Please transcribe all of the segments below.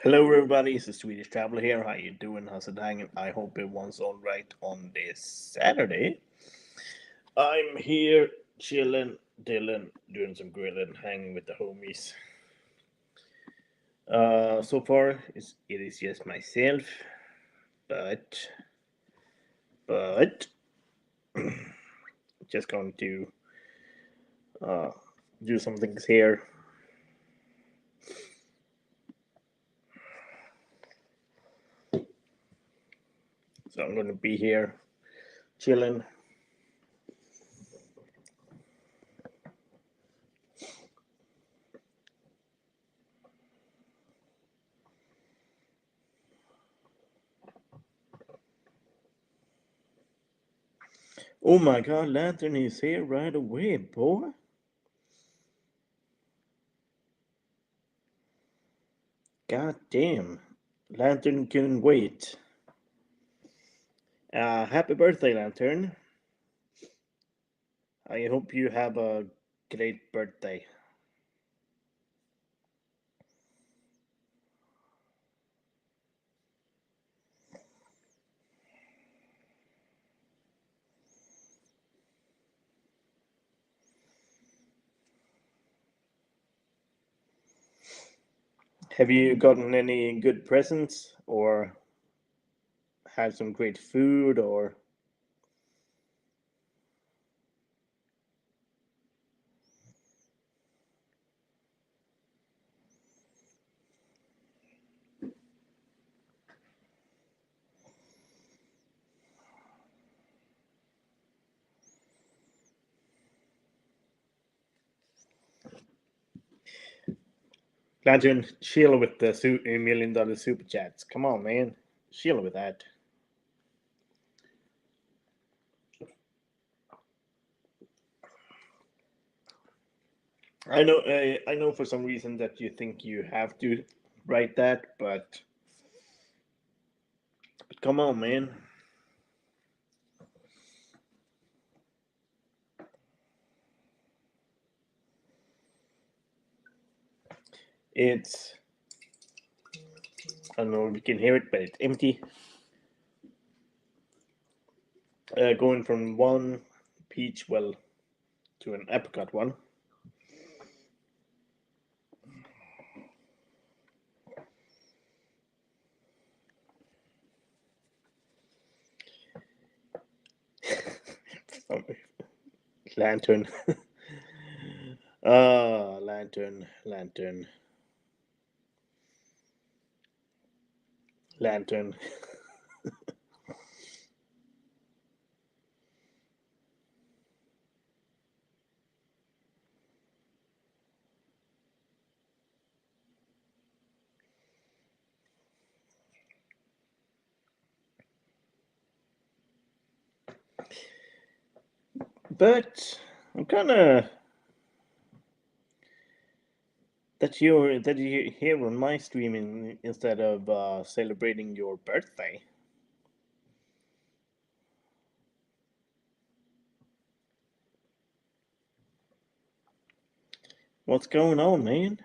Hello, everybody. It's the Swedish Traveler here. How you doing? How's it hanging? I hope everyone's all right on this Saturday. I'm here chilling, Dylan, doing some grilling, hanging with the homies. So far, it is just myself, but but just going to uh, do some things here. So I'm going to be here chilling. Oh my God, Lantern is here right away, boy. God damn. Lantern couldn't wait. Happy birthday, Lantern. I hope you have a great birthday. Have you gotten any good presents or had some great food or Lantern, chill with the $1 million super chats. Come on, man. Chill with that. I know for some reason that you think you have to write that, but come on, man. It's I don't know if you can hear it, but it's empty. Going from one peach well to an apricot one. Lantern. Lantern, lantern, lantern. But I'm kind of that you're here on my streaming instead of celebrating your birthday. What's going on, man?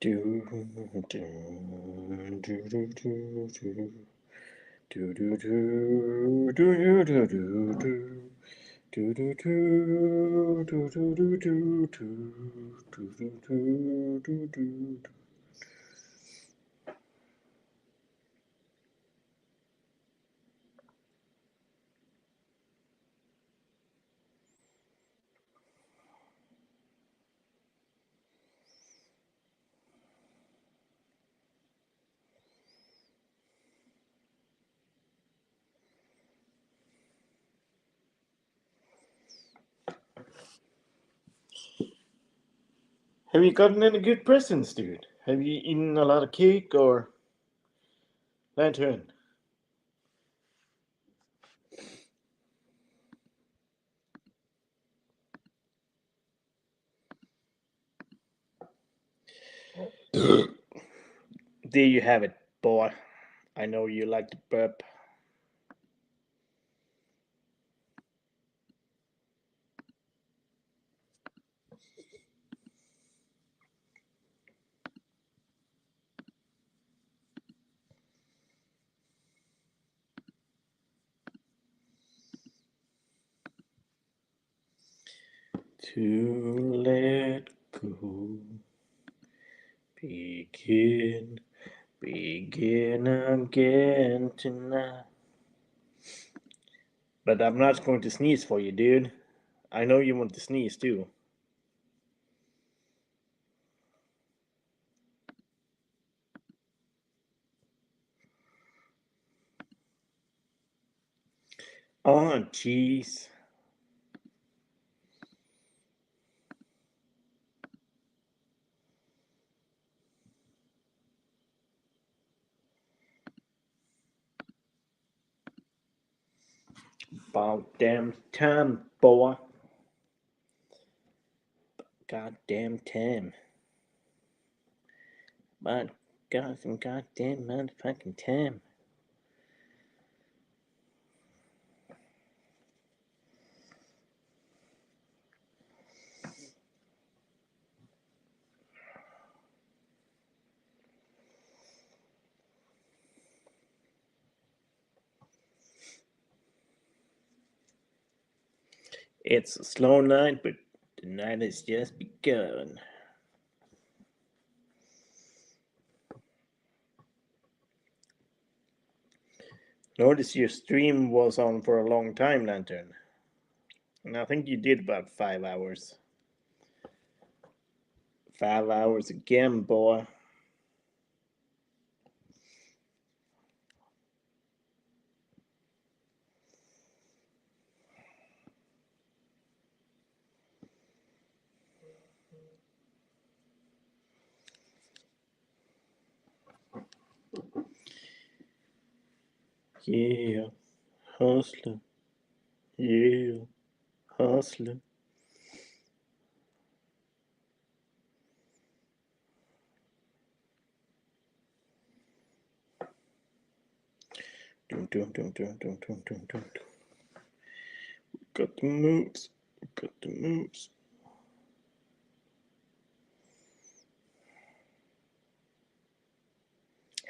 Do do do do do do do do do do do do do do. Do do do do do do do do do do do do. Have you gotten any good presents, dude? Have you eaten a lot of cake or lantern? There you have it, boy. I know you like to burp. To let go. Begin again tonight. But I'm not going to sneeze for you, dude. I know you want to sneeze too. Oh, jeez. About damn time, boy. Goddamn time. My God, some goddamn motherfucking time. It's a slow night, but the night has just begun. Notice your stream was on for a long time, Lantern. And I think you did about 5 hours. 5 hours again, boy. Yeah, hustler. Yeah, hustler. Dum, dum, dum, dum, dum, dum, dum, dum. Got the moves. Got the moves.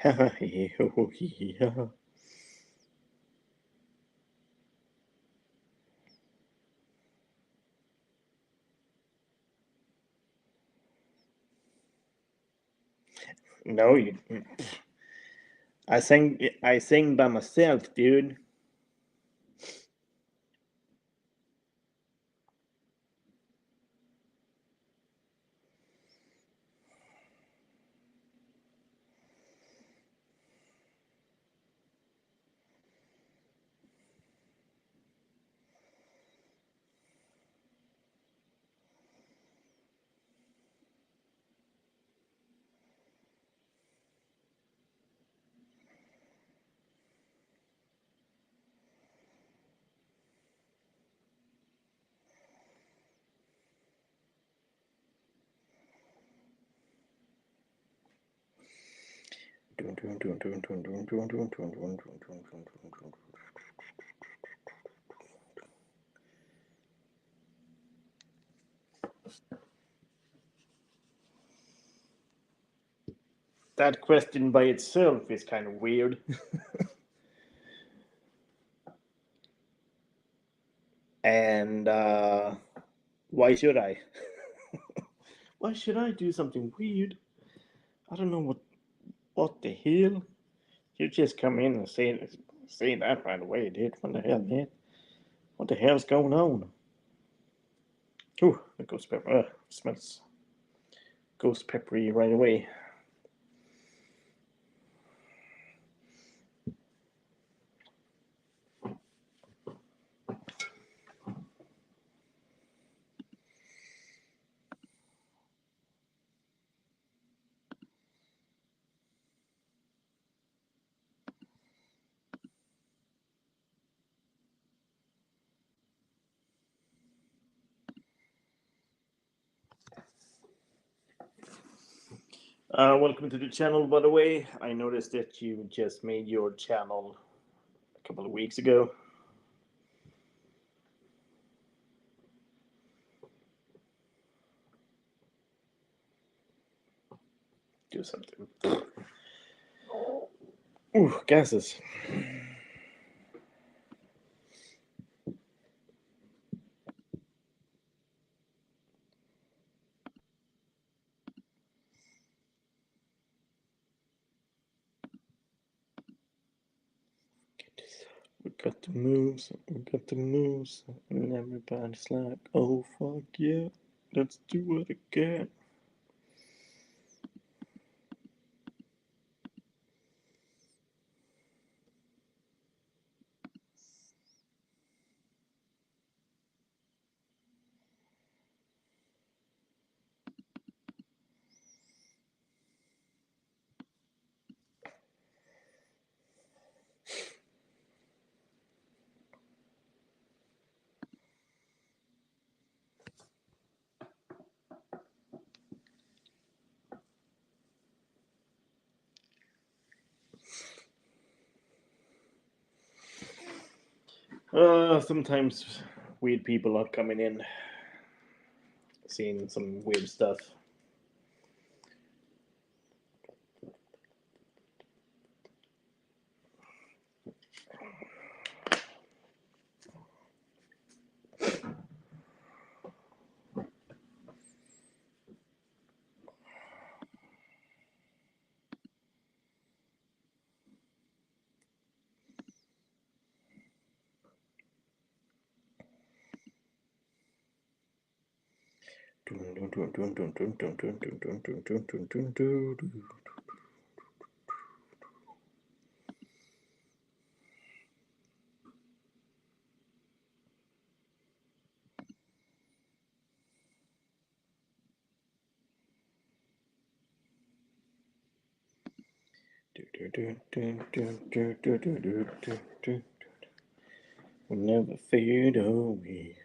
Haha, yeah. No, you. I sang by myself, dude. That question by itself is kind of weird. And why should I? Why should I do something weird? I don't know what the hell. You just come in and say that right away, dude. What the hell, man? What the hell's going on? Ooh, the ghost pepper smells ghost peppery right away. Welcome to the channel, by the way. I noticed that you just made your channel a couple of weeks ago. Do something. Ooh, gases. We got the moves, and everybody's like, oh fuck yeah, let's do it again. Sometimes weird people are coming in, seeing some weird stuff. Will never fade away.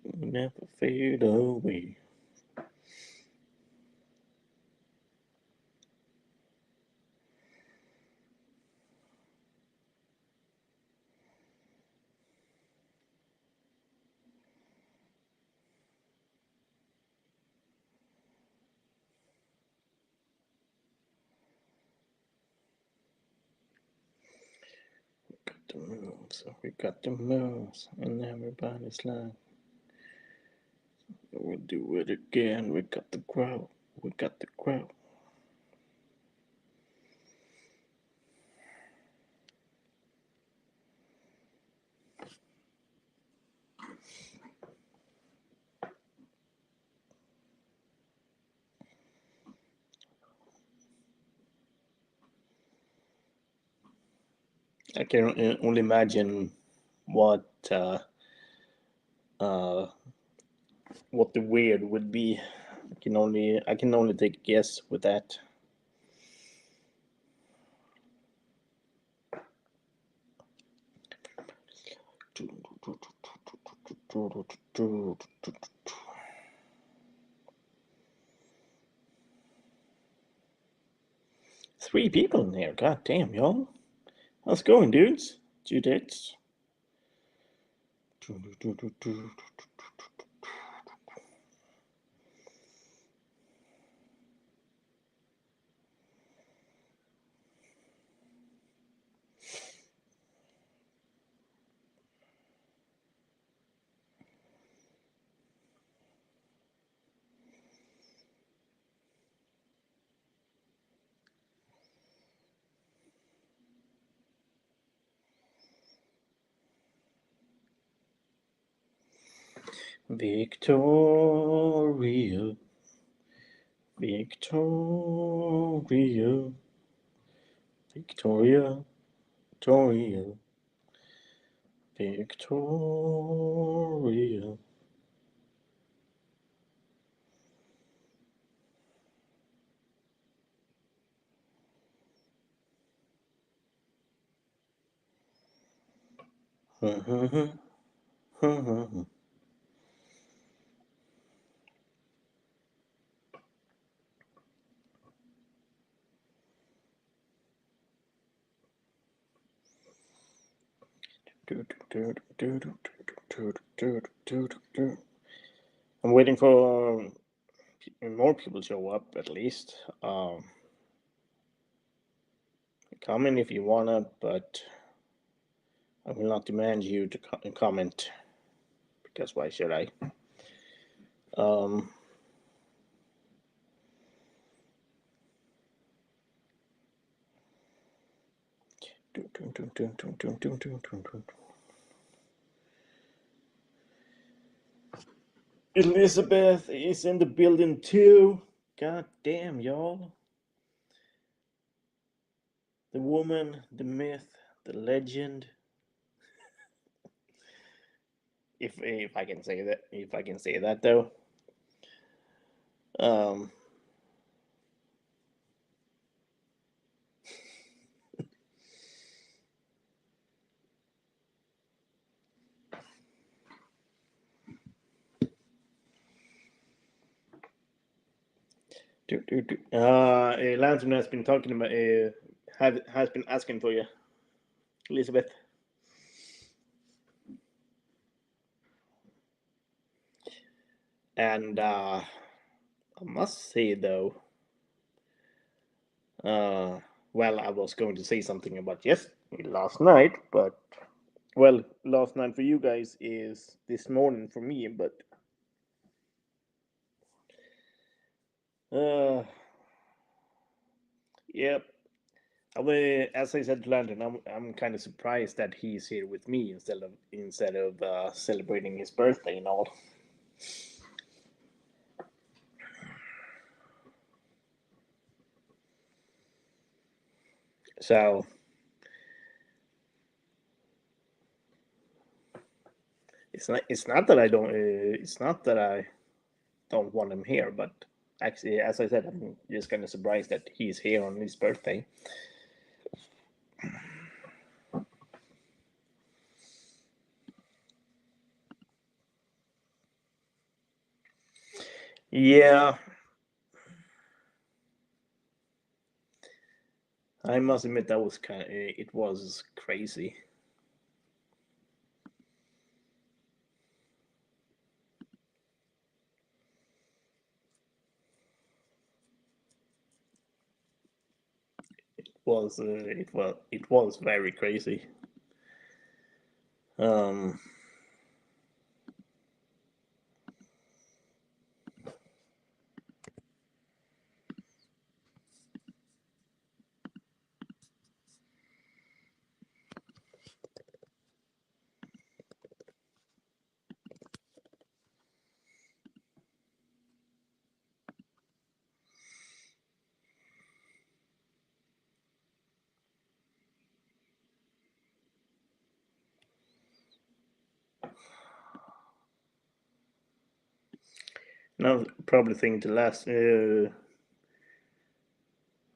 Will never fade away. We got the moves, and everybody's like, we'll do it again. We got the crowd, we got the crowd. I can only imagine what uh, uh, what the weird would be. I can only take a guess with that. Three people in here. God damn, y'all. How's it going, dudes? Dudettes. 'Victoria, Victoria, Victoria, Victoria, Victoria. I'm waiting for more people to show up at least. Comment if you wanna, but I will not demand you to comment because why should I? Um, Elizabeth is in the building too. God damn, y'all. The woman, the myth, the legend. If I can say that, though. Um, Lantern has been talking about, has been asking for you, Elizabeth. And I must say though, well, I was going to say something about last night, but well, last night for you guys is this morning for me, but yep. As I said to Landon, I'm kind of surprised that he's here with me instead of celebrating his birthday and all. So it's not that I don't want him here, but actually, as I said, I'm just kind of surprised that he's here on his birthday. Yeah, I must admit that was it was crazy. It was very crazy. Um, now probably think the last.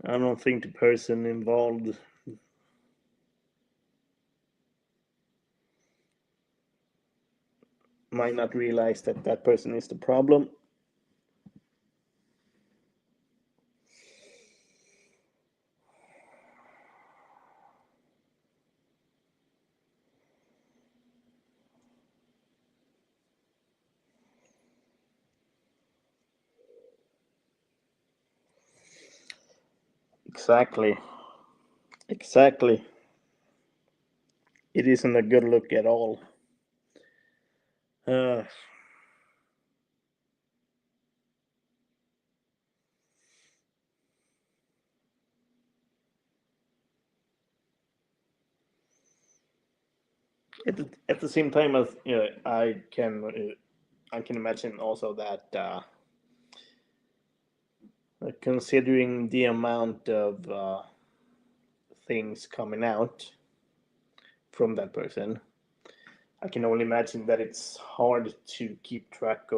I don't think the person involved might not realize that that person is the problem. Exactly. Exactly. It isn't a good look at all. Uh, at the same time, as I can imagine also that considering the amount of things coming out from that person, I can only imagine that it's hard to keep track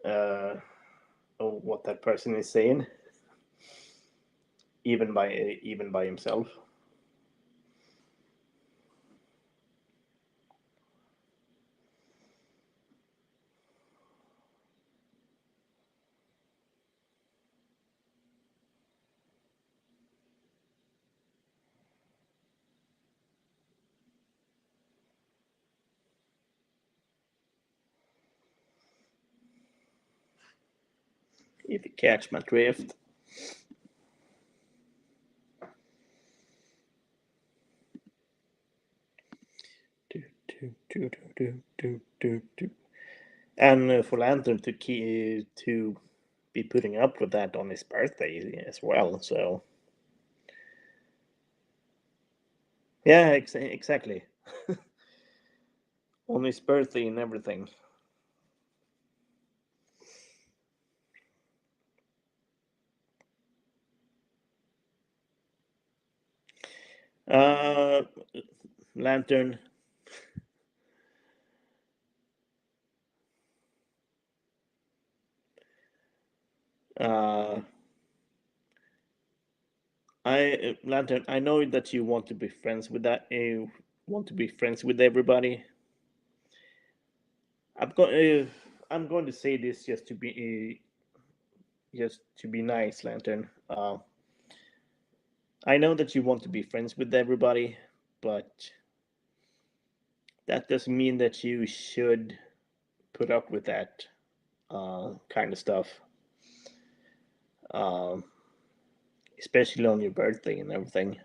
uh, of what that person is saying, even by himself. if you catch my drift. And for Lantern to be putting up with that on his birthday as well, so yeah, exactly. On his birthday and everything. Lantern. Lantern, I know that you want to be friends with that. You want to be friends with everybody. I'm going to say this just to be nice, Lantern. I know that you want to be friends with everybody, but that doesn't mean that you should put up with that kind of stuff, um, especially on your birthday and everything.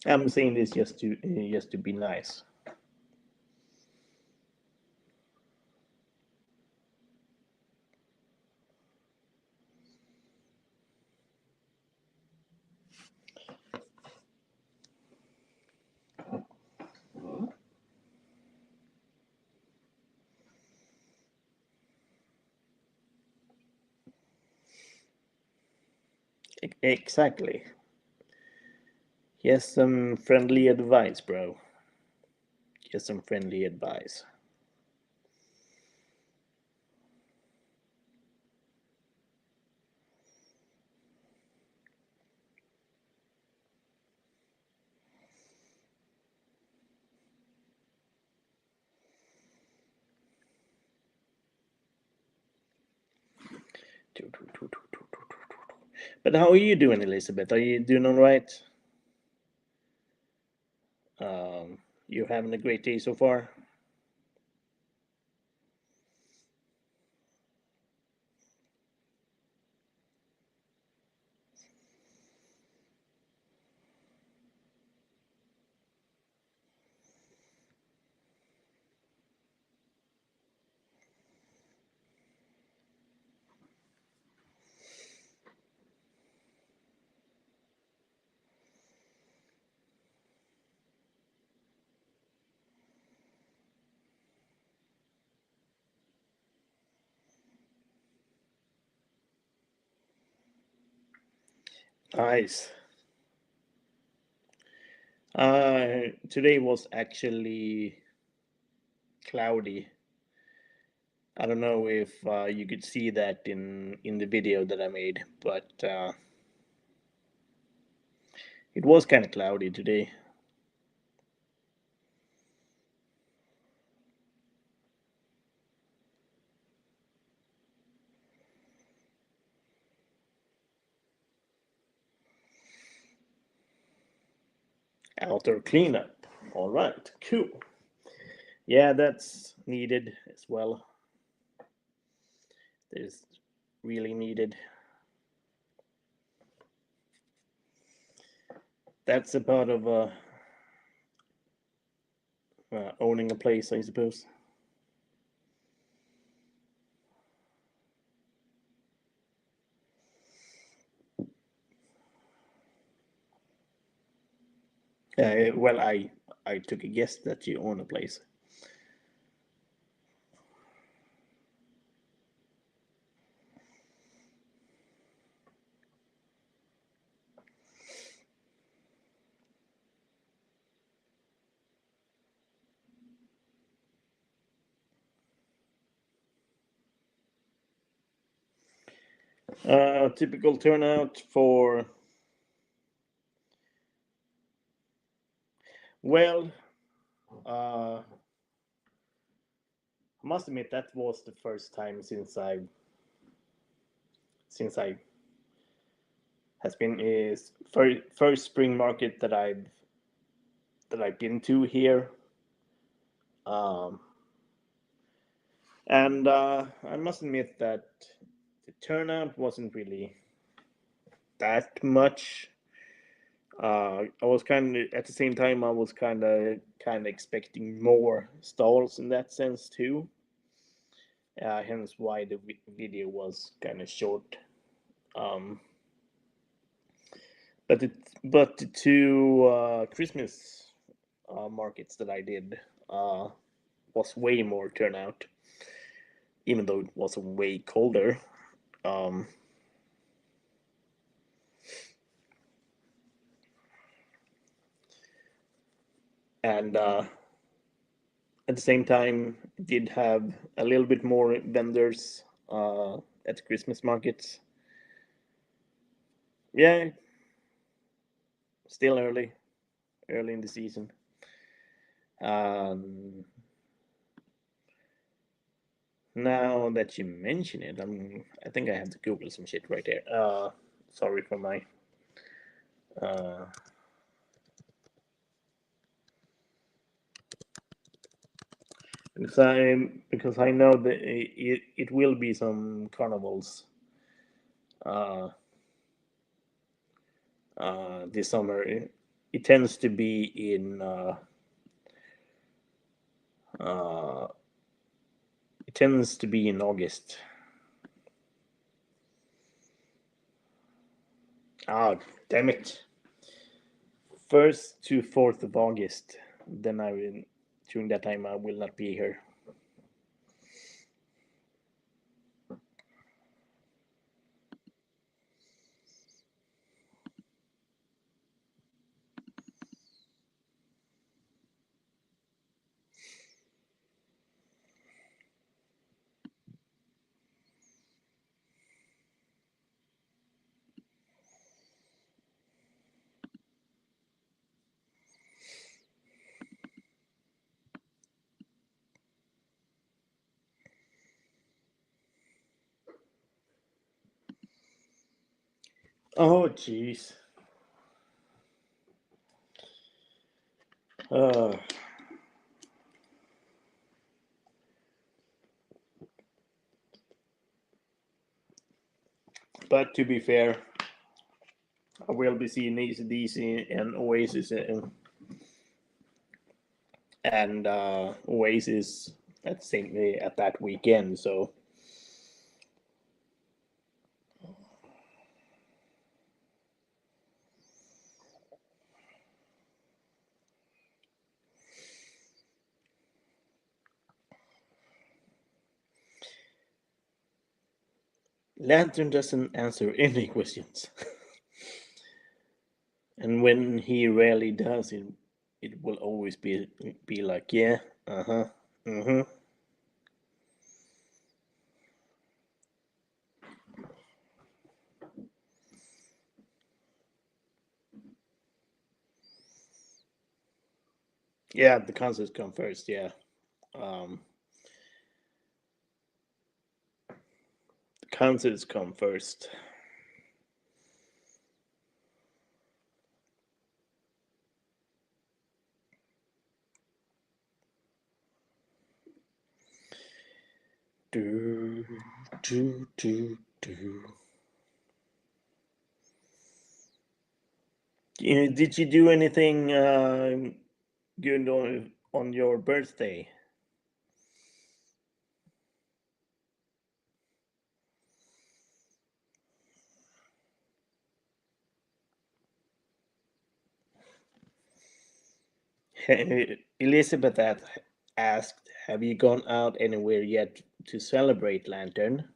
I'm saying this just to be nice. Exactly. Yes, some friendly advice, bro. Just some friendly advice. But how are you doing, Elizabeth? Are you doing all right? You having a great day so far? Nice. Today was actually cloudy. I don't know if you could see that in the video that I made, but it was kind of cloudy today. Outer cleanup. All right, cool. Yeah, that's needed as well. There's really needed. That's a part of owning a place, I suppose. Well, I took a guess that you own a place. Typical turnout for, well, I must admit that was the first time since I has been is first spring market that I've been to here. Um, and I must admit that the turnout wasn't really that much. I was kind of at the same time I was kind of expecting more stalls in that sense too. Hence why the video was kind of short. Um, but the two Christmas markets that I did uh, was way more turnout, even though it was way colder. Um, and at the same time, did have a little bit more vendors at the Christmas markets. Yeah, still early in the season. Um, Now that you mention it, I think I have to Google some shit right there. Sorry for my uh, because I know that it will be some carnivals uh, this summer. It tends to be in uh, it tends to be in August. Ah, damn it! 1st to 4th of August. Then I will during that time I will not be here. Oh, jeez. Uh, but to be fair, I will be seeing AC/DC and Oasis and Oasis at the same at that weekend. So Lantern doesn't answer any questions, and when he rarely does, it will always be like, yeah, uh-huh, mm-hmm. Yeah, the concerts come first. Yeah, um, the concerts come first. Do do. Did you do anything good on your birthday? Elizabeth asked, "Have you gone out anywhere yet to celebrate Lantern?"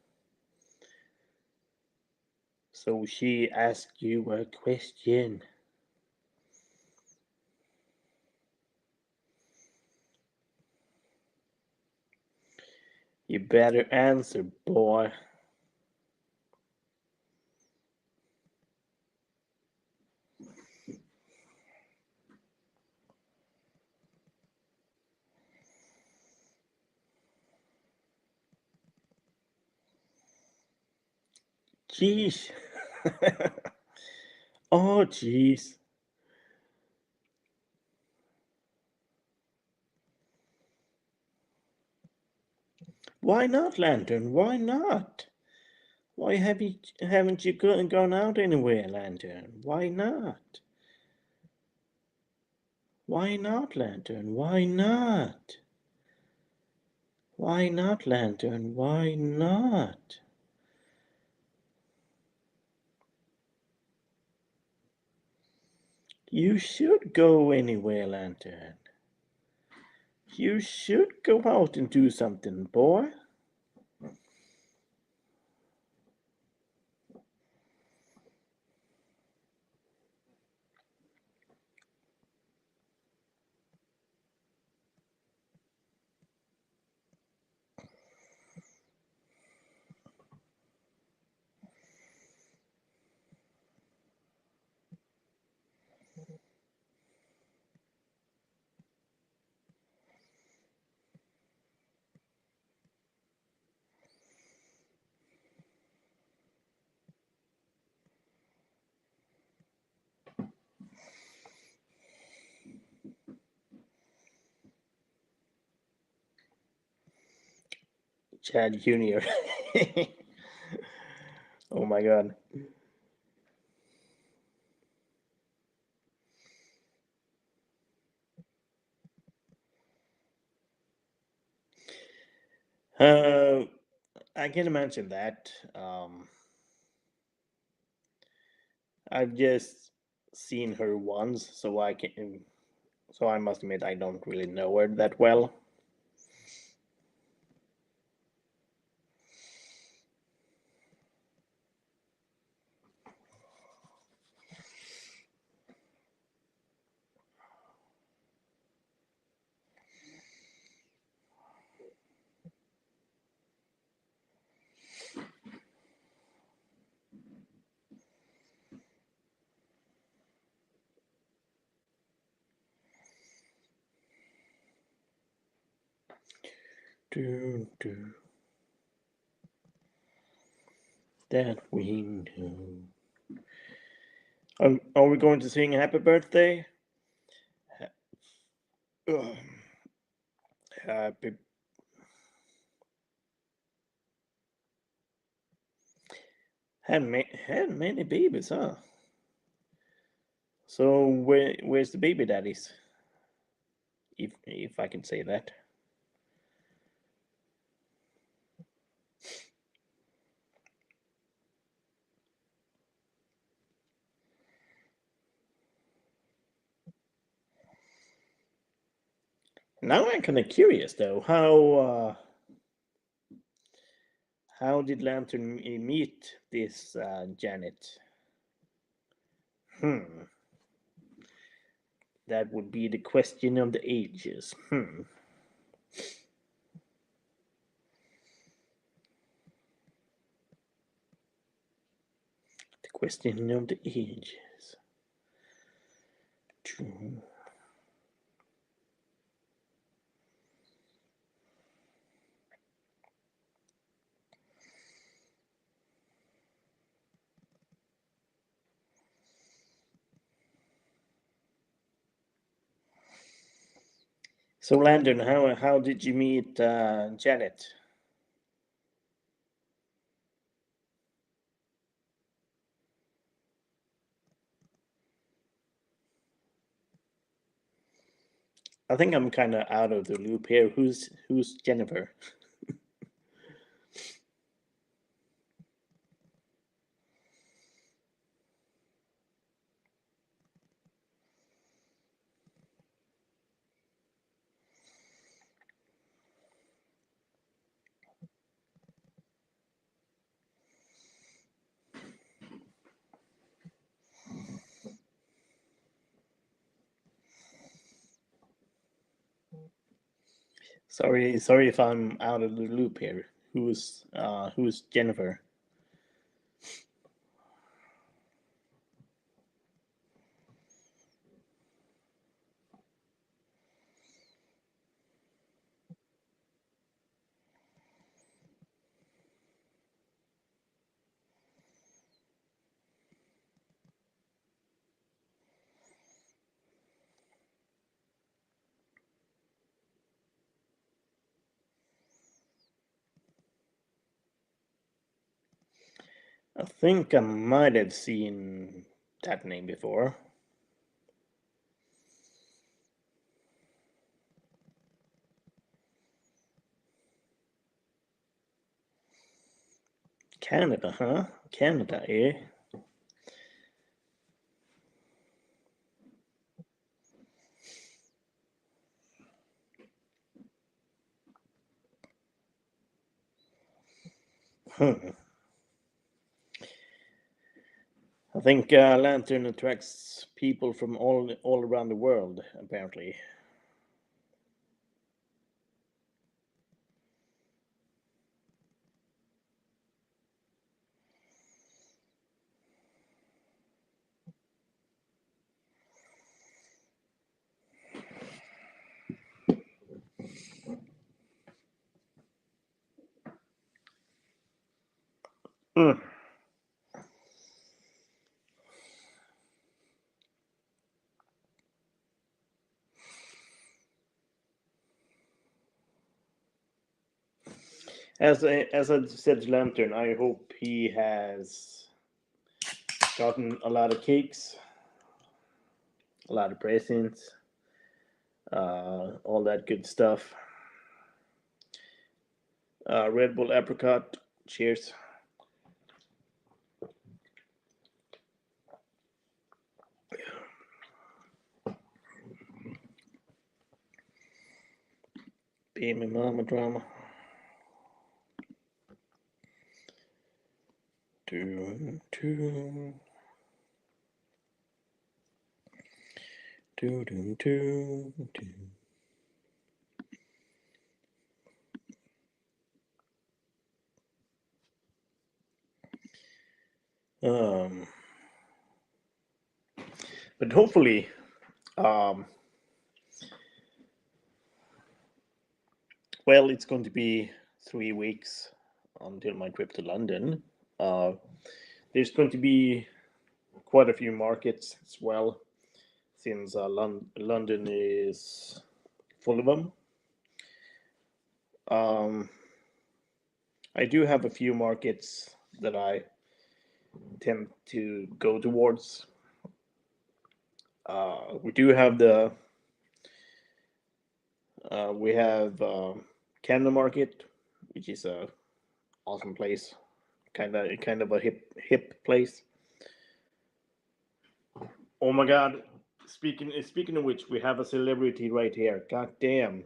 So she asked you a question. You better answer, boy. Jeez. Oh, jeez. Why not, Lantern? Why not? Why haven't you gone out anywhere, Lantern? Why not? Why not, Lantern? Why not? Why not, Lantern? Why not? You should go anywhere, Lantern. You should go out and do something, boy. Chad Jr. Oh my god. Uh, I can imagine that. I've just seen her once, so I can. So I must admit I don't really know her that well. Do, do, that we know. Are we going to sing Happy Birthday? Ugh. Happy. Had many babies, huh? So where's the baby daddies? If I can say that. Now I'm kind of curious though. How did Lantern meet this Janet? Hmm. That would be the question of the ages. Hmm. The question of the ages. So, Landon, how did you meet Janet? I think I'm kind of out of the loop here. Who's Jennifer? Sorry if I'm out of the loop here. Who's Jennifer? I think I might have seen that name before. Canada, huh? Canada, eh? Hmm. I think Lantern attracts people from all around the world, apparently. Hmm. As I said to Lantern, I hope he has gotten a lot of cakes, a lot of presents, all that good stuff. Red Bull apricot. Cheers. Baby mama drama. Do, do, do, do, do, do. Um, but hopefully, um, well, it's going to be 3 weeks until my trip to London. Uh, there's going to be quite a few markets as well, since London is full of them. Um, I do have a few markets that I tend to go towards. We do have we have Canada Market, which is a awesome place, kind of a hip place. Oh my God! Speaking of which, we have a celebrity right here. God damn,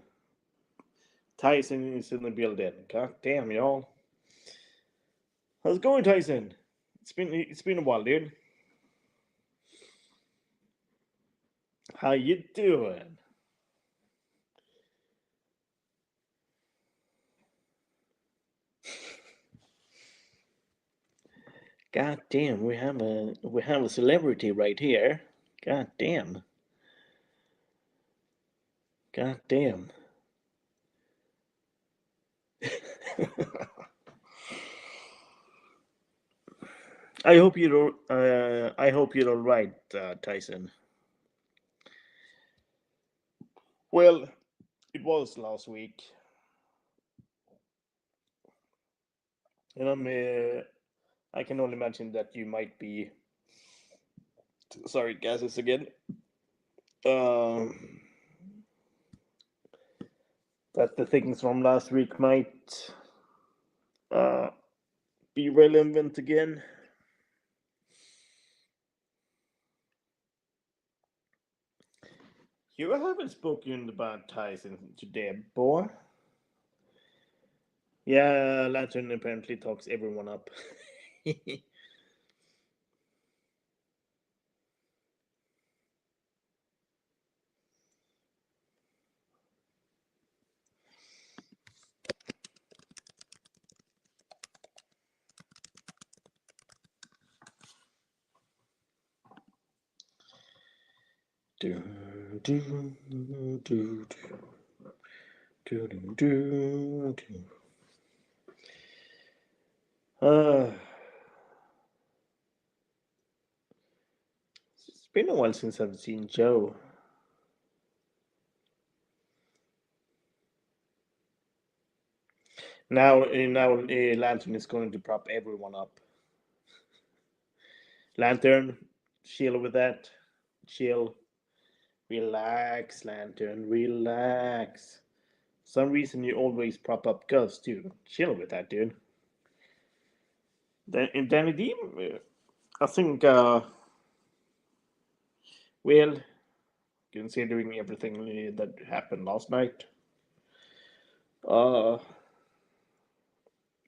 Tyson is in the building. God damn, y'all. How's it going, Tyson? It's been a while, dude. How you doing? God damn, we have a celebrity right here. God damn. God damn. I hope you're all right, Tyson. Well, it was last week, and I can only imagine that you might be sorry, gases again. Um, that the things from last week might uh, be relevant again. You haven't spoken about Tyson today, boy. Yeah, Lantern apparently talks everyone up. do, do, do, do, do, do, do, do. Uh, it's been a while since I've seen Joe. Now, Lantern is going to prop everyone up. Lantern, chill with that. Chill. Relax, Lantern. Relax. Some reason you always prop up Ghost too. Chill with that, dude. Danny D, I think, well, considering everything that happened last night, uh, I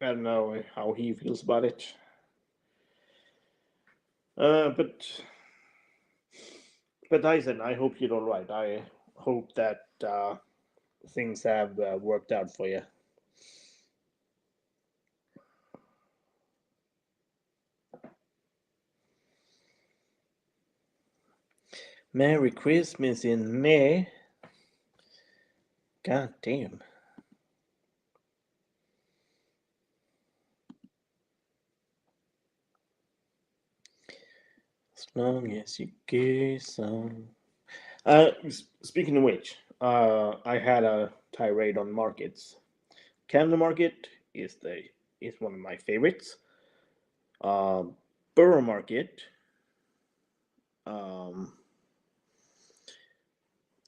don't know how he feels about it. But Tyson, I hope you're all right. I hope that things have worked out for you. Merry Christmas in May. God damn. As long as you kiss on. Speaking of which, I had a tirade on markets. Camden Market is one of my favorites. Um, Borough Market, um,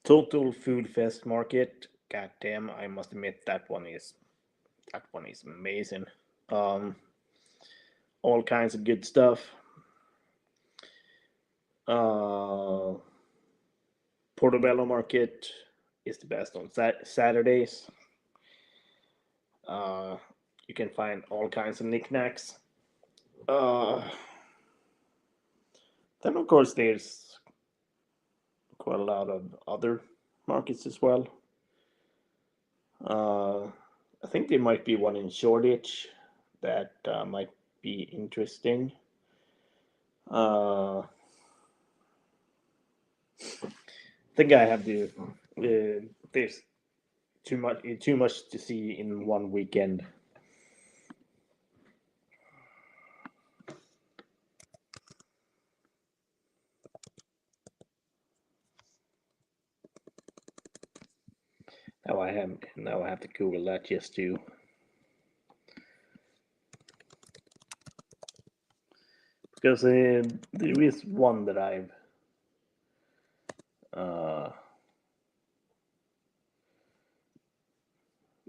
Total Food Fest Market. God damn, I must admit that one is amazing. Um, all kinds of good stuff. Uh, Portobello Market is the best on Saturdays. Uh, you can find all kinds of knickknacks. Uh, then, of course, there's quite a lot of other markets as well. Uh, I think there might be one in Shoreditch that might be interesting. I think I have to. There's too much to see in one weekend. Now I have to Google that just to because there is one uh,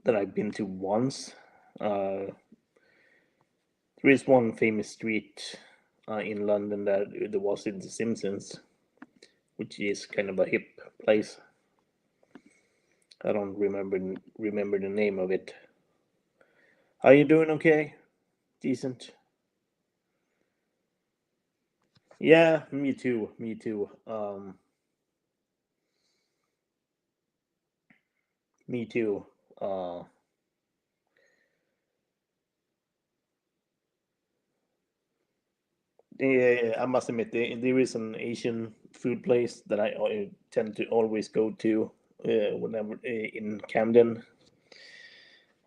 that I've been to once. Uh, there is one famous street in London that there was in The Simpsons, which is kind of a hip place. I don't remember the name of it. How you doing? Okay, decent. Yeah, me too. Me too. Me too. Uh, yeah, I must admit there is an Asian food place that I tend to always go to whenever in Camden.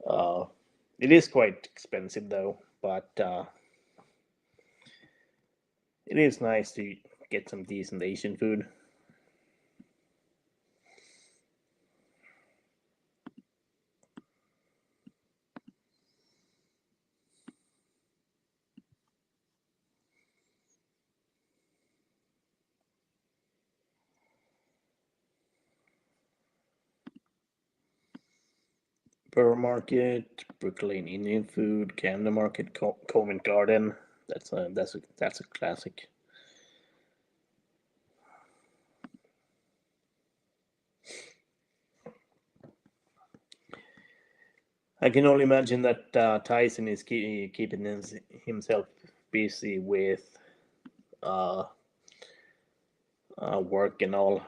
Uh, it is quite expensive though, but it is nice to get some decent Asian food. Borough Market, Brooklyn Indian Food, Camden Market, Covent Garden. That's a classic. I can only imagine that Tyson is keeping himself busy with uh, work and all.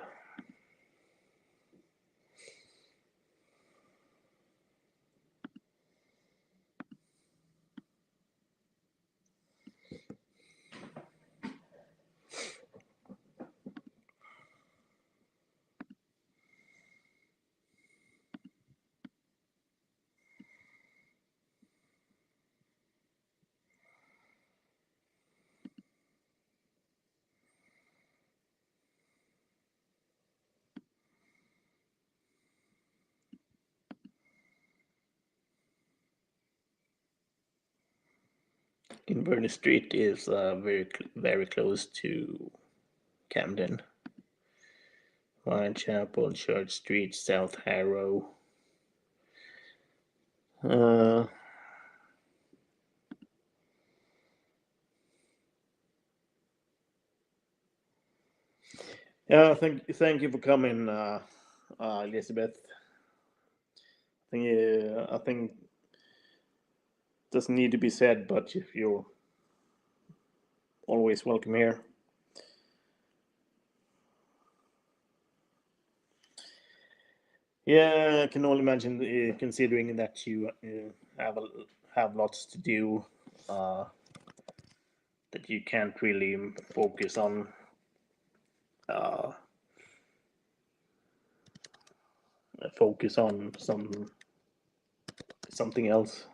Inverness Street is very close to Camden. Whitechapel, Church Street, South Harrow. Uh, yeah, thank you for coming, Elizabeth. I think doesn't need to be said, but you're always welcome here. Yeah, I can only imagine, considering that you have lots to do, that you can't really uh, focus on something else.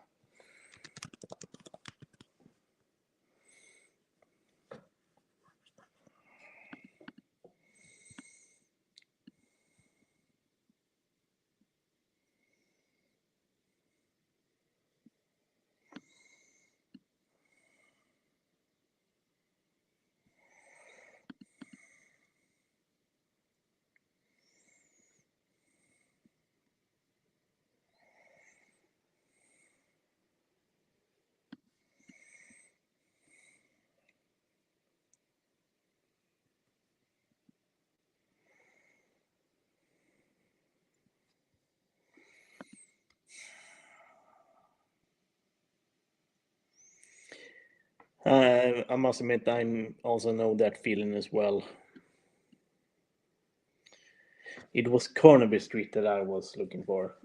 I must admit, I also know that feeling as well. It was Carnaby Street that I was looking for.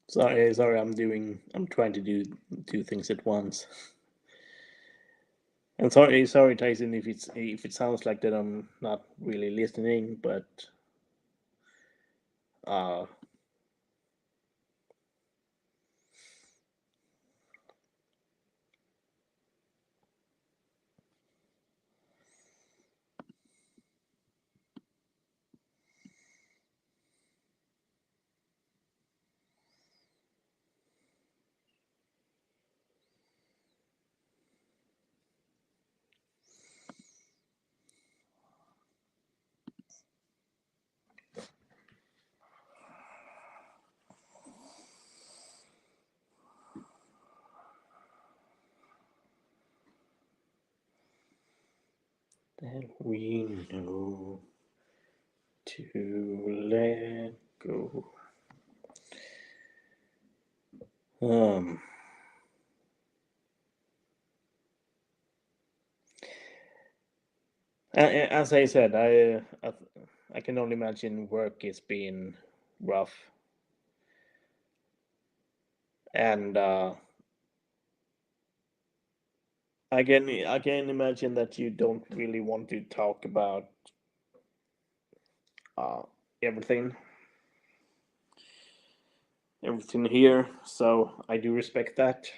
Sorry, I'm trying to do two things at once. And sorry, Tyson, if it sounds like that I'm not really listening, but uh, then we know to let go. Um, as I said, I can only imagine work is being rough, and I can imagine that you don't really want to talk about uh, everything everything here. So I do respect that.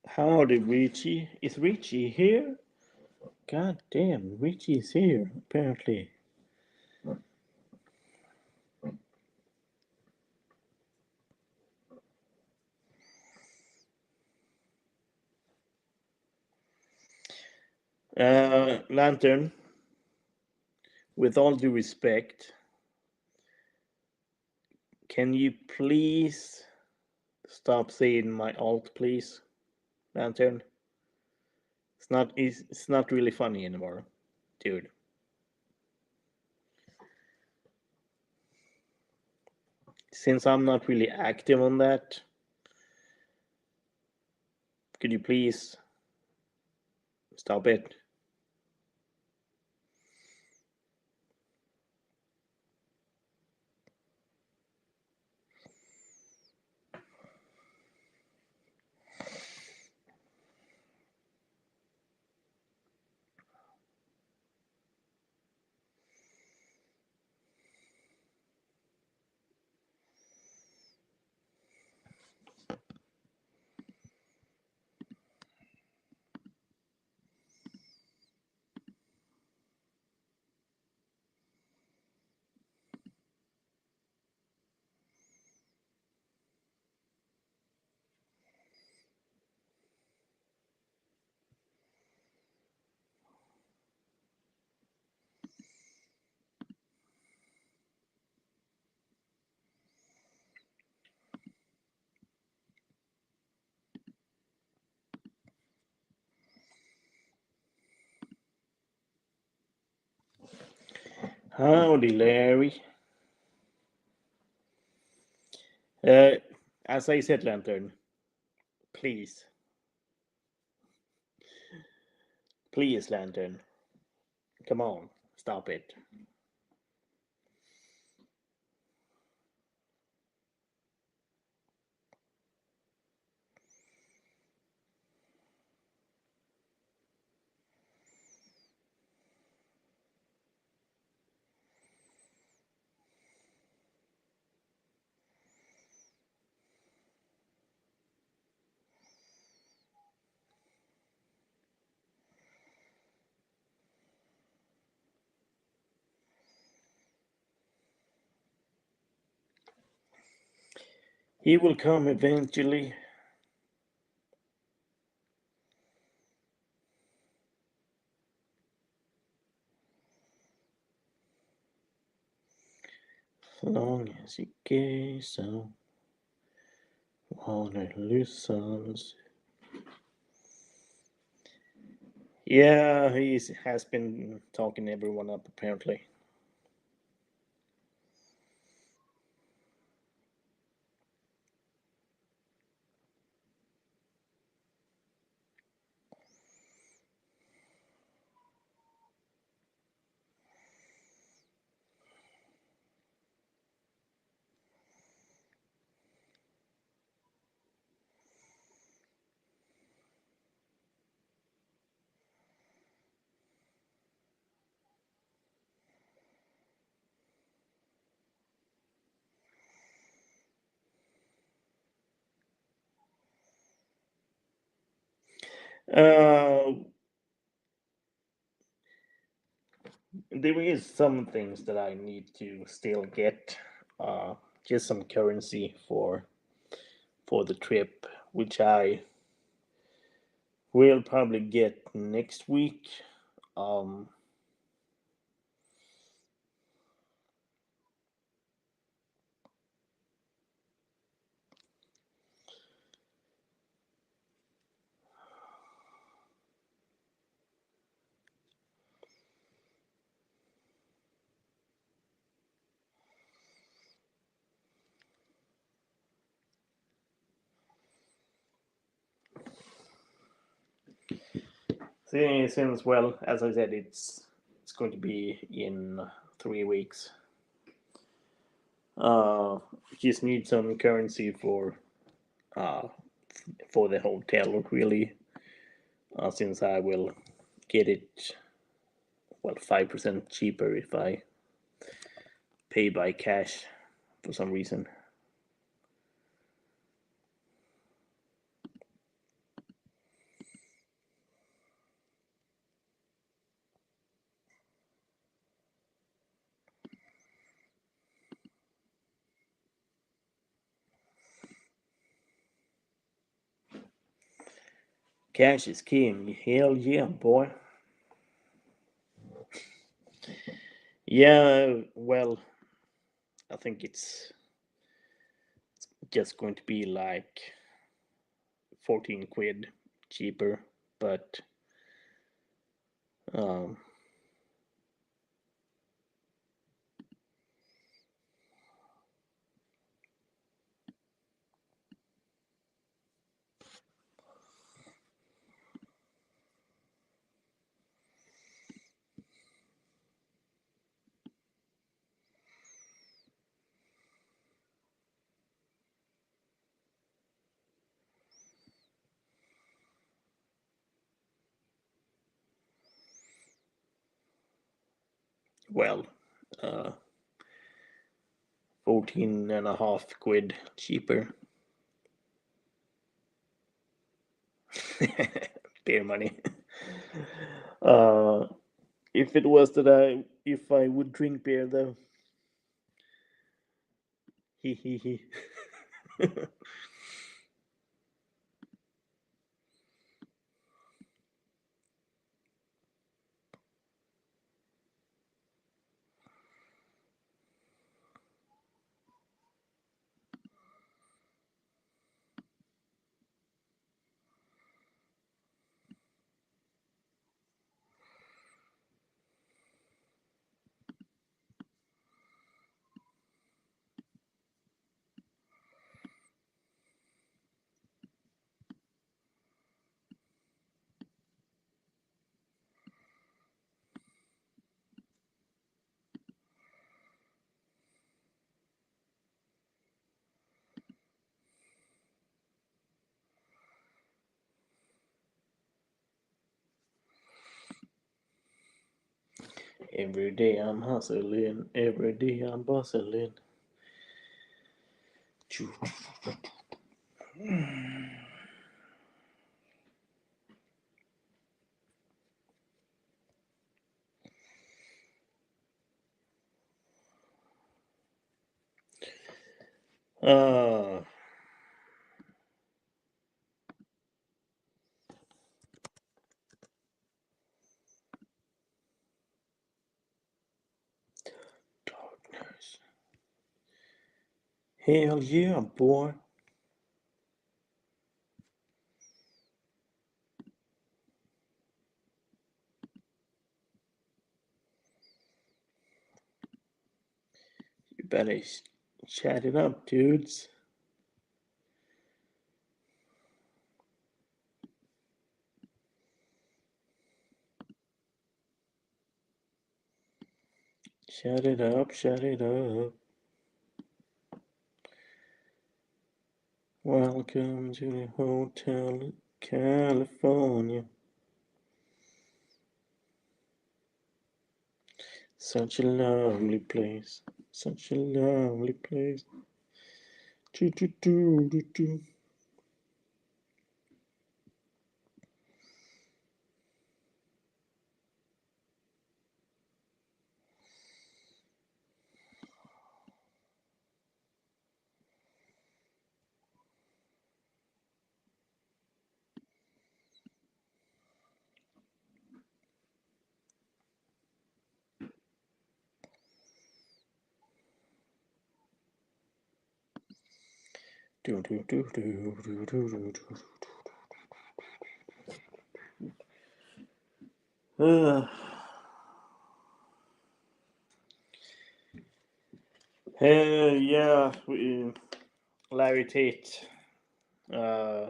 Howdy, Richie. Is Richie here? God damn, Richie is here, apparently. Lantern, with all due respect, can you please stop saying my alt, please, Lantern? It's not really funny anymore, dude. Since I'm not really active on that, could you please stop it? Howdy, Larry. Uh, as I said, Lantern, please. Please, Lantern. Come on, stop it. He will come eventually. As long as he gets some water loosens. Yeah, he has been talking everyone up apparently. Uh, there is some things that I need to still get. Just some currency for the trip, which I will probably get next week. Um, since well, as I said, it's going to be in 3 weeks. Uh, just need some currency uh for the hotel really, since I will get it 5% cheaper if I pay by cash for some reason. Cash is king. Hell yeah, boy. Yeah, well, I think it's just going to be like 14 quid cheaper, but um, well, uh, 14 and a half quid cheaper. Beer money. uh, if it was that if I would drink beer though, he he he. Every day I'm hustling, every day I'm bustling. Uh, darkness. Hell yeah, boy. You better chat it up, dudes. Shut it up, shut it up. Welcome to the Hotel California. Such a lovely place. Such a lovely place. Do, do, do, do, do. Do, do, do, do, do, do, do, do. Yeah, Larry Tate. Uh,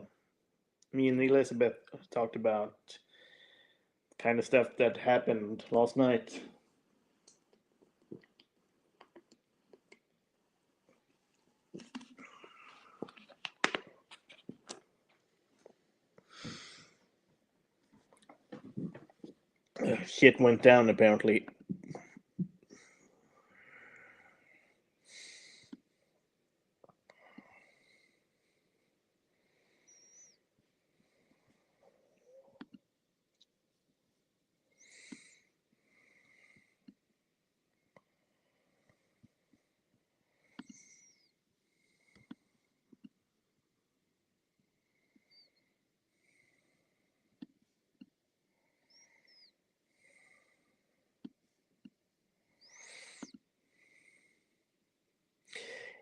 Me and Elizabeth talked about kind of stuff that happened last night. Shit went down apparently.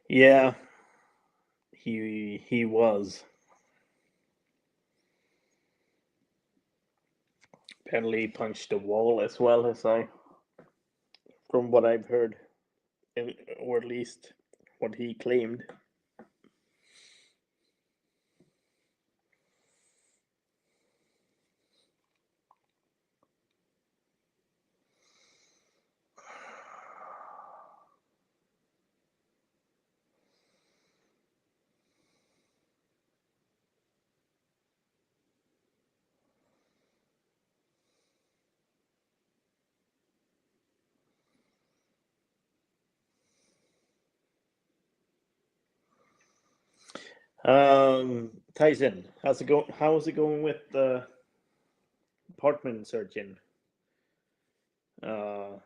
Yeah, he was. Apparently he punched the wall as well as from what I've heard, or at least what he claimed. Tyson, how's it going? How is it going with the apartment searching? Uh,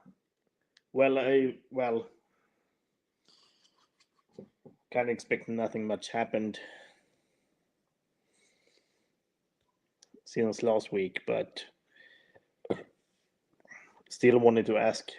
well, kind of expecting nothing much happened since last week, but still wanted to ask.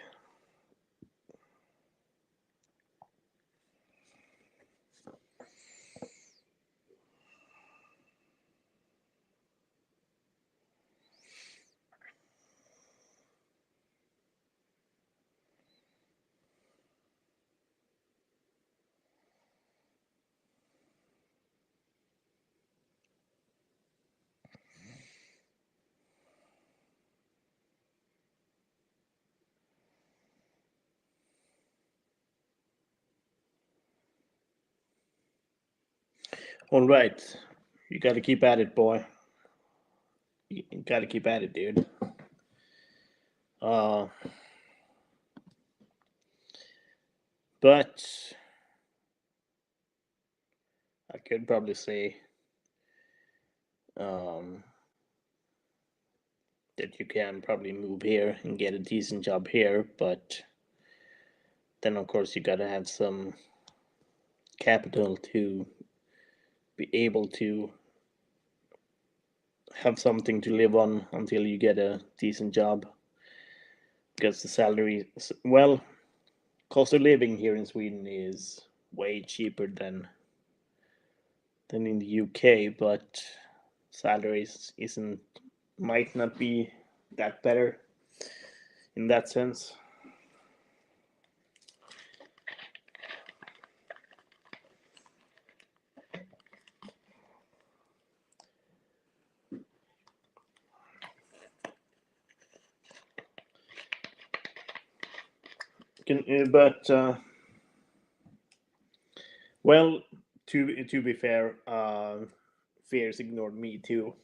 All right, you got to keep at it, boy. You got to keep at it, dude. Uh, but I could probably say um, that you can probably move here and get a decent job here, but then of course you got to have some capital to be able to have something to live on until you get a decent job, because the salary, well, cost of living here in Sweden is way cheaper than in the UK, but salaries isn't might not be that better in that sense. But well, to be fair, fears ignored me too.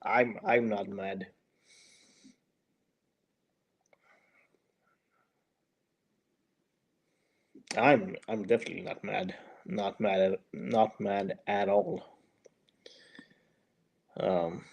I'm not mad. I'm definitely not mad. Not mad at all. Um,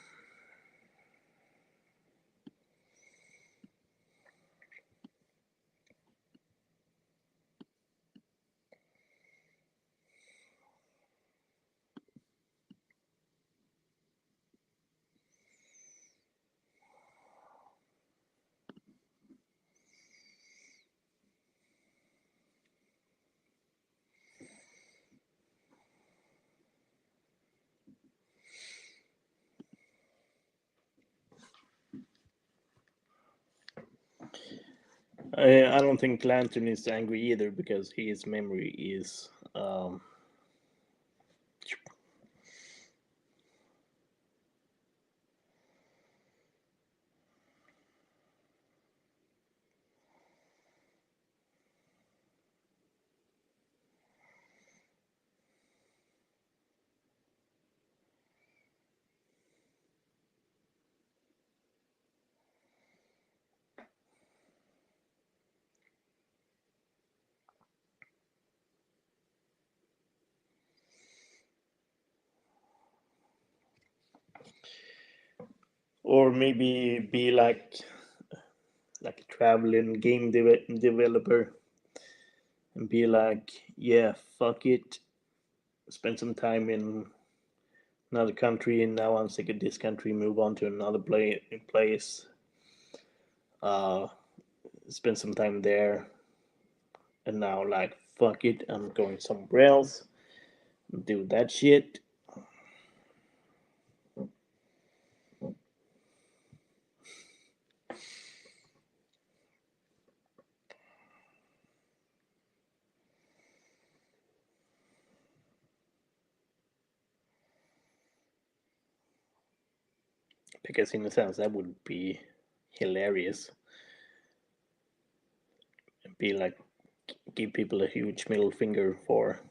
I don't think Lantern is angry either because his memory is or maybe be like a traveling developer and be like, yeah, fuck it, spend some time in another country, and now I'm sick of this country, move on to another place, uh, spend some time there, and now like fuck it, I'm going somewhere else, do that shit. Because in a sense that would be hilarious. Be like, give people a huge middle finger for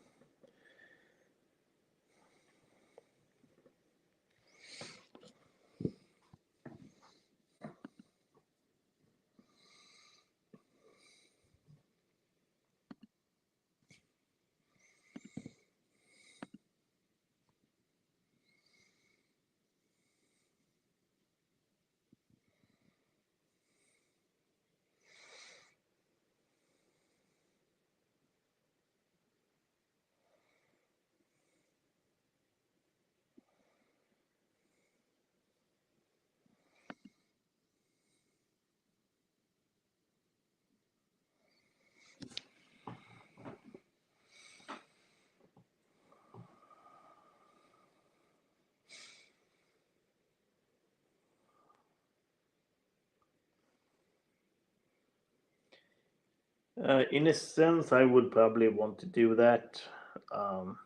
in a sense, I would probably want to do that. Um,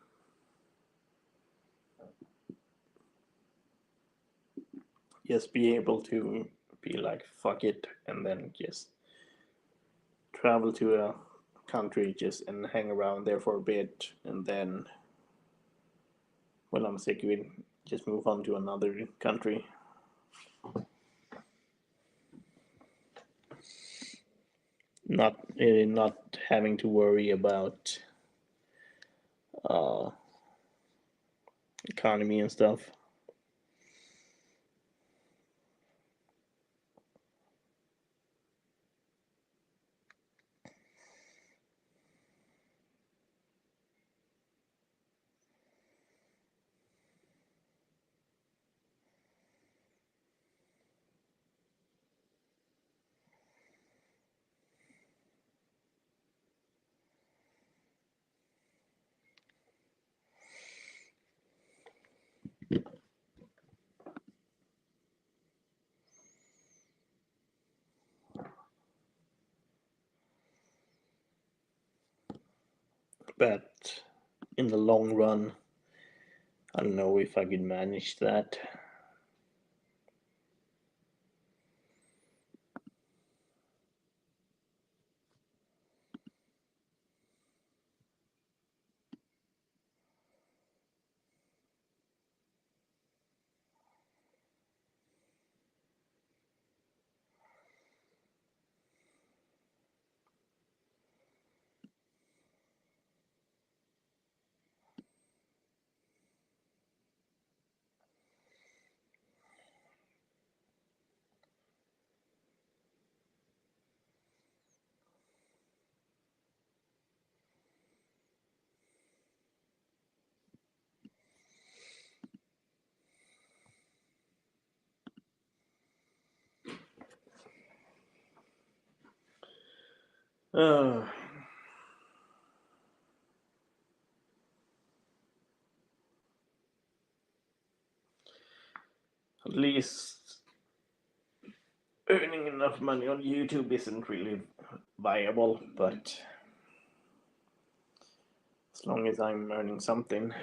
just be able to be like, fuck it, and then just travel to a country just and hang around there for a bit, and then when I'm sick of it, just move on to another country. Not having to worry about uh, economy and stuff. But in the long run, I don't know if I could manage that. Uh, at least earning enough money on YouTube isn't really viable, but as long as I'm earning something.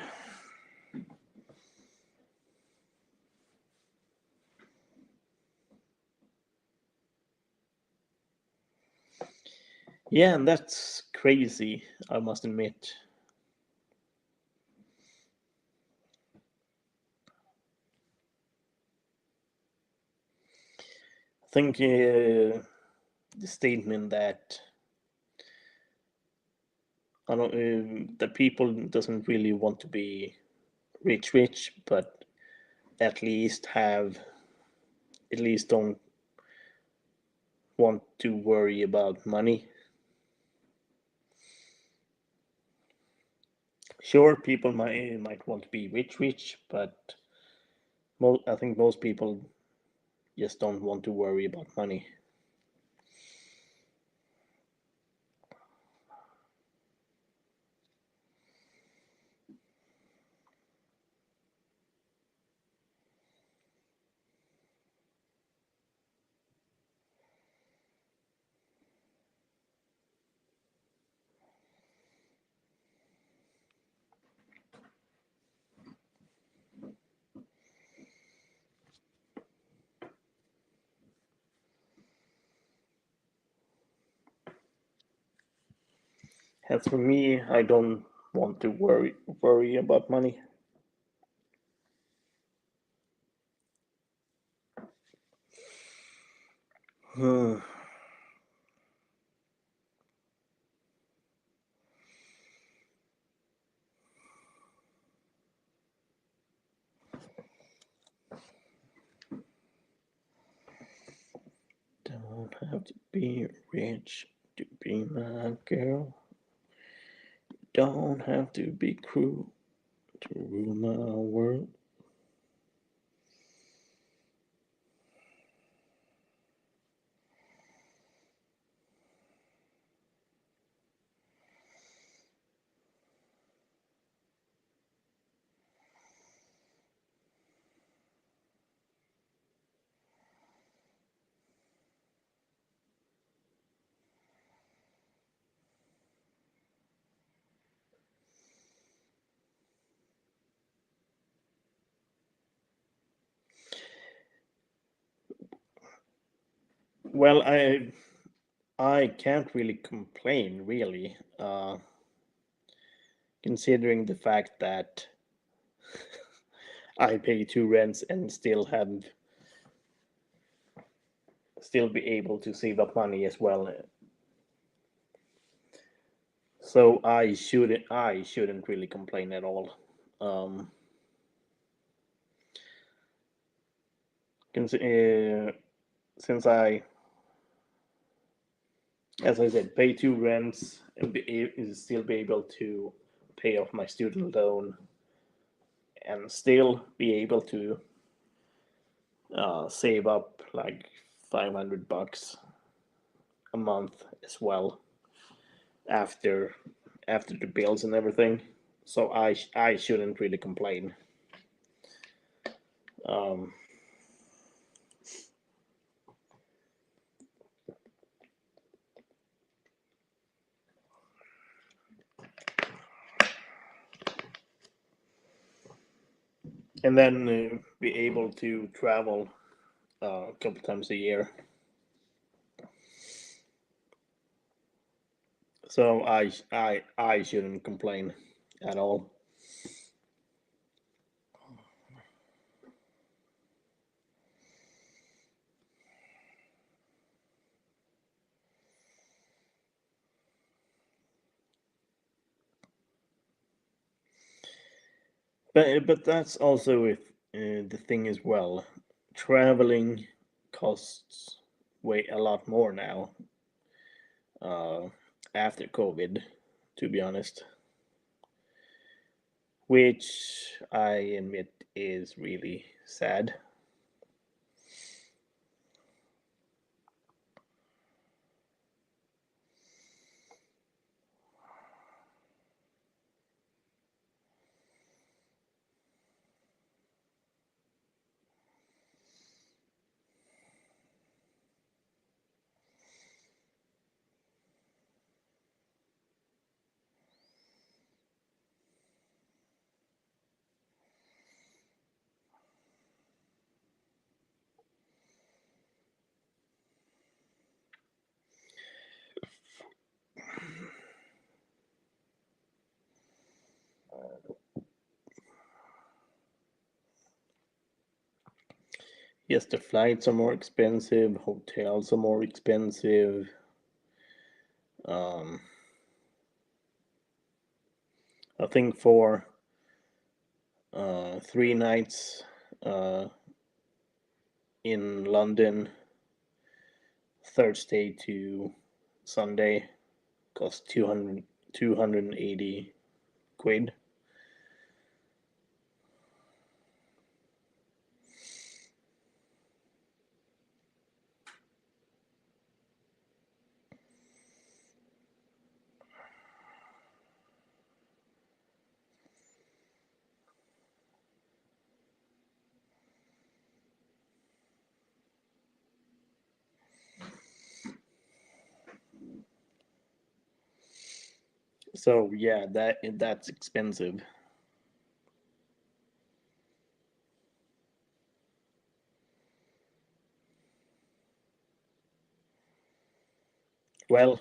Yeah, and that's crazy, I must admit. I think the statement that I don't that people doesn't really want to be rich, but at least have at least don't want to worry about money. Sure, people might want to be rich, but I think most people just don't want to worry about money. As for me, I don't want to worry about money. Don't have to be rich to be my girl. Don't have to be cruel to rule my world. Well, I can't really complain, really, considering the fact that I pay two rents and still be able to save up money as well. So I shouldn't really complain at all. Um, since I, as I said, pay two rents and still be able to pay off my student loan and still be able to save up like $500 a month as well after after the bills and everything. So I shouldn't really complain. Um, and then be able to travel a couple times a year. So I shouldn't complain at all. But that's also if the thing as well. Traveling costs way a lot more now uh, after COVID, to be honest, which I admit is really sad. Yes, the flights are more expensive, hotels are more expensive. Um, I think for 3 nights uh, in London, Thursday to Sunday, cost 280 quid. So yeah, that's expensive. Well,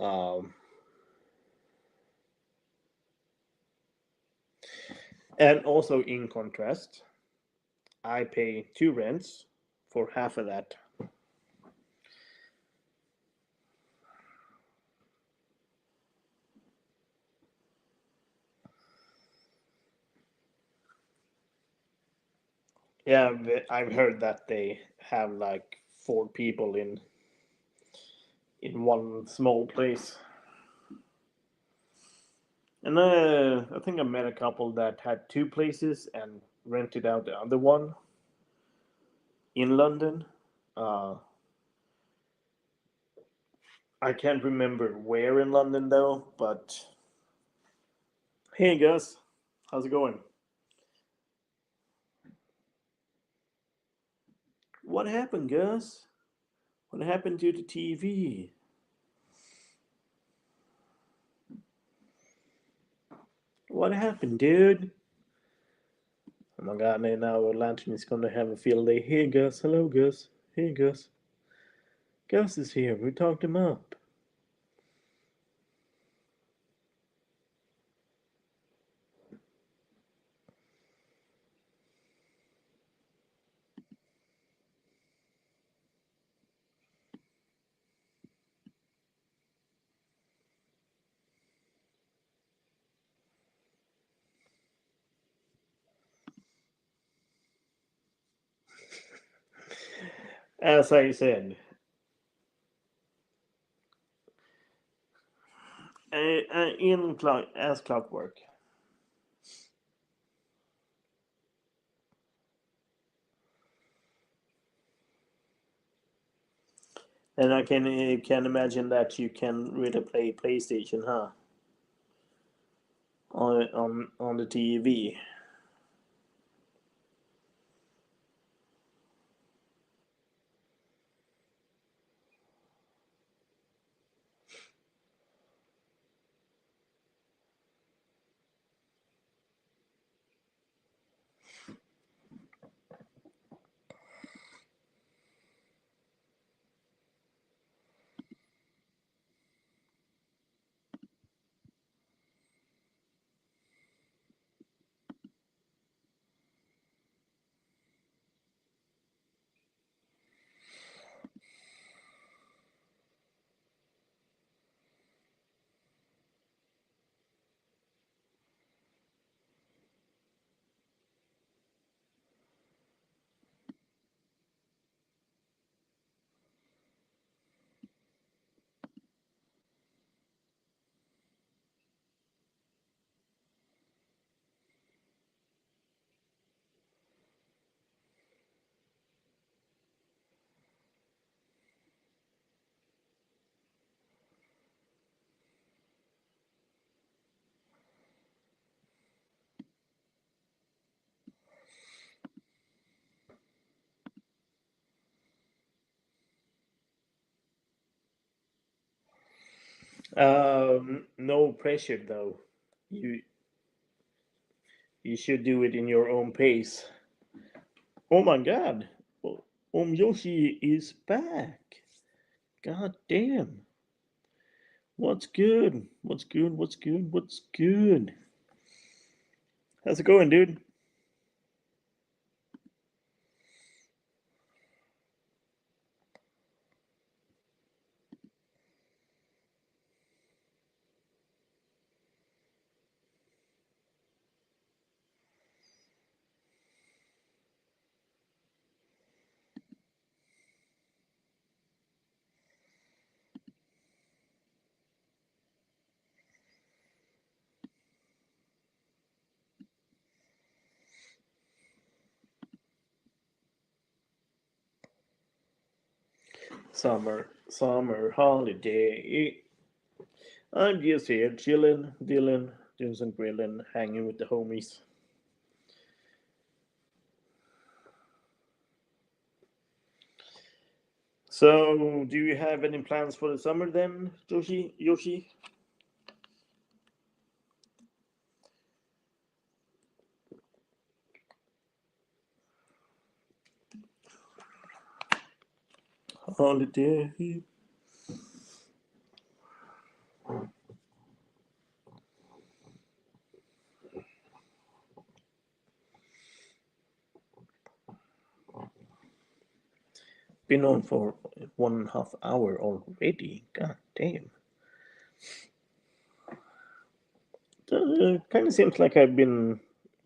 Um, and also, in contrast, I pay two rents for half of that. Yeah, I've heard that they have like four people in one small place. And I think I met a couple that had two places and rented out the other one in London. Uh, I can't remember where in London though, but hey Gus, how's it going? What happened, Gus? What happened to the TV? What happened, dude? Oh my god, now Lantern is gonna have a field day. Hey Gus, hello Gus. Hey Gus. Gus is here, we talked him up. As I said, as clockwork. And I can imagine that you can really play PlayStation, huh? On the TV. No pressure though. You you should do it in your own pace. Oh my god. Yoshi is back. God damn. What's good? What's good? What's good? What's good? How's it going, dude? Summer holiday. I'm just here chilling, doing some grilling, hanging with the homies. So, do you have any plans for the summer then, Yoshi? Holiday. been on for 1.5 hour already. God damn. Kind of seems like I've been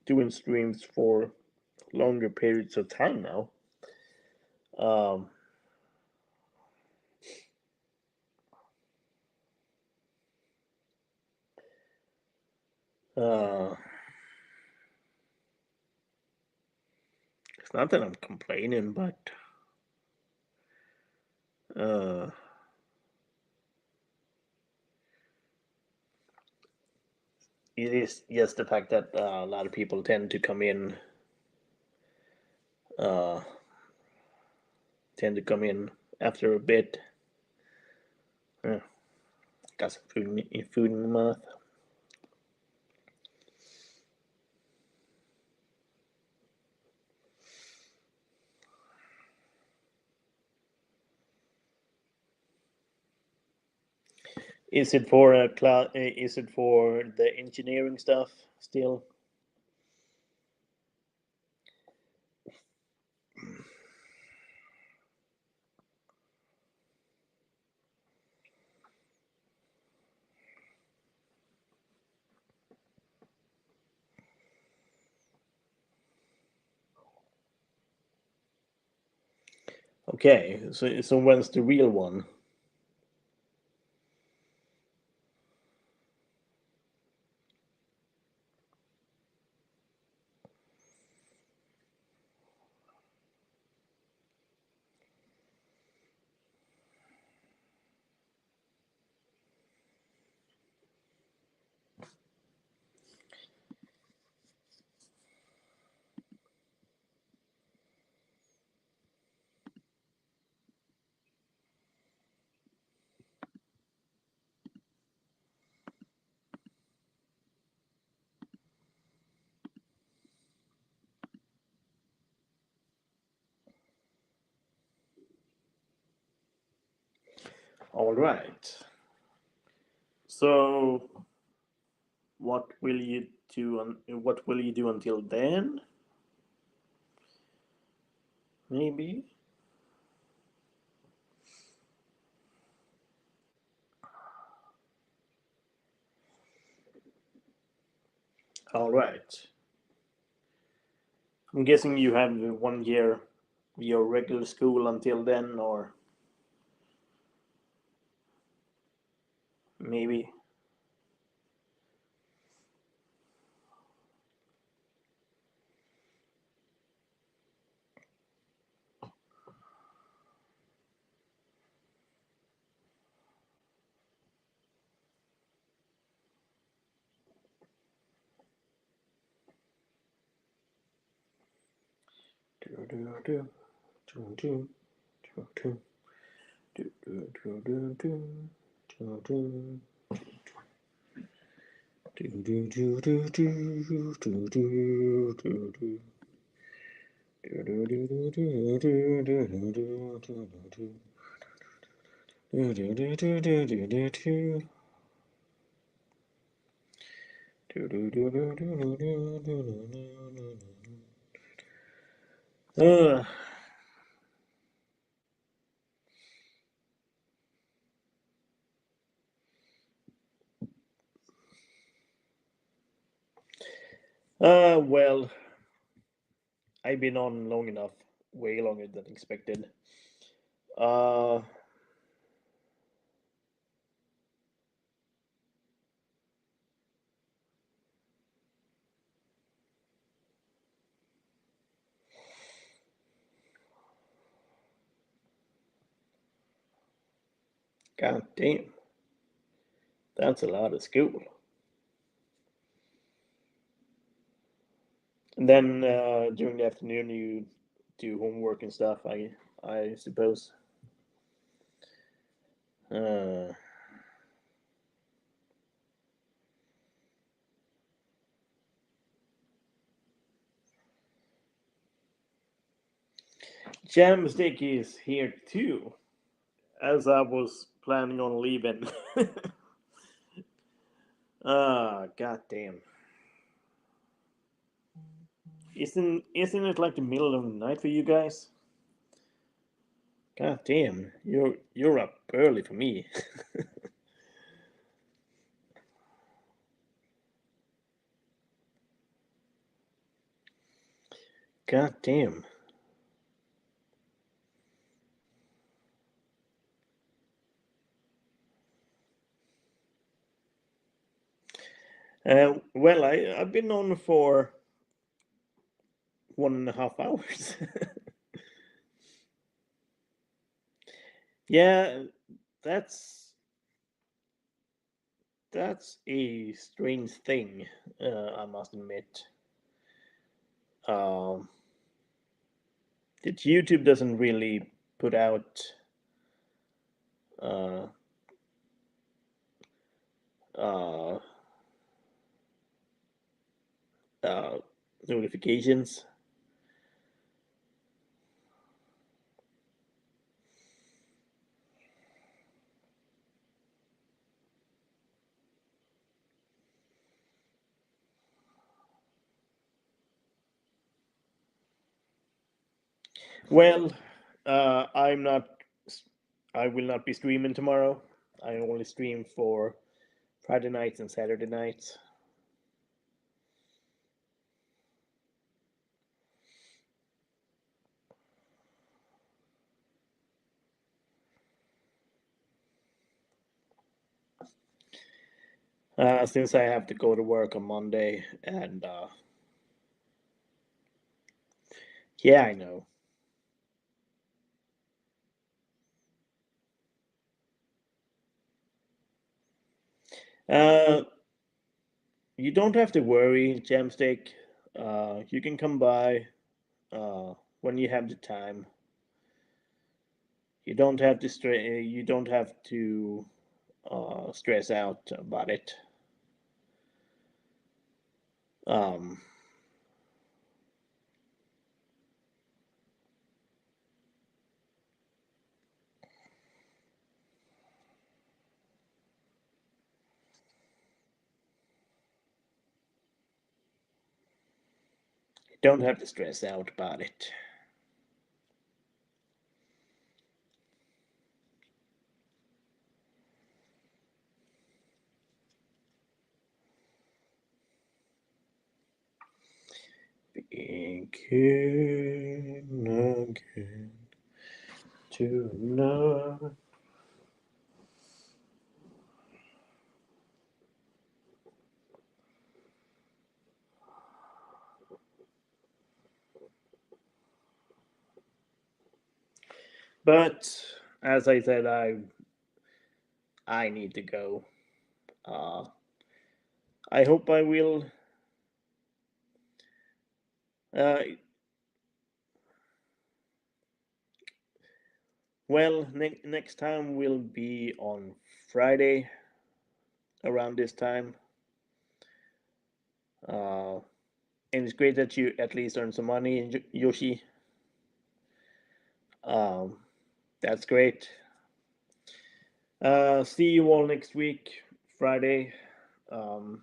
doing streams for longer periods of time now. Um, uh, it's not that I'm complaining, but uh, it is just the fact that a lot of people uh, tend to come in after a bit. Uh, got some food in the mouth. Is it for a class? Is it for the engineering stuff still? Okay, so when's the real one? All right. So what will you do? What will you do until then? Maybe. All right. I'm guessing you have 1 year your regular school until then, or maybe. Uh, well, I've been on long enough, way longer than expected. Uh, God damn, that's a lot of school. And then during the afternoon, you do homework and stuff. I suppose. Uh, Jamstick is here too, as I was planning on leaving. God damn. Isn't it like the middle of the night for you guys? God damn, you're up early for me. God damn. Well, I've been on for 1.5 hours. Yeah, that's that's a strange thing. I must admit. Um, that YouTube doesn't really put out uh, uh, uh, notifications. Well, I'm not. I will not be streaming tomorrow. I only stream for Friday nights and Saturday nights. Since I have to go to work on Monday, and yeah, I know. Uh, you don't have to worry, Jamstick. You can come by when you have the time. You don't have to You don't have to stress out about it. Um, you don't have to stress out about it. Begin again tonight. But as I said, I need to go. Uh, I hope I will. Uh, well, next time will be on Friday around this time. Uh, and it's great that you at least earn some money, Yoshi. Um, that's great. See you all next week, Friday. Um,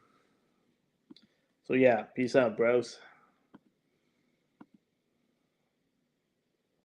so yeah, peace out, bros.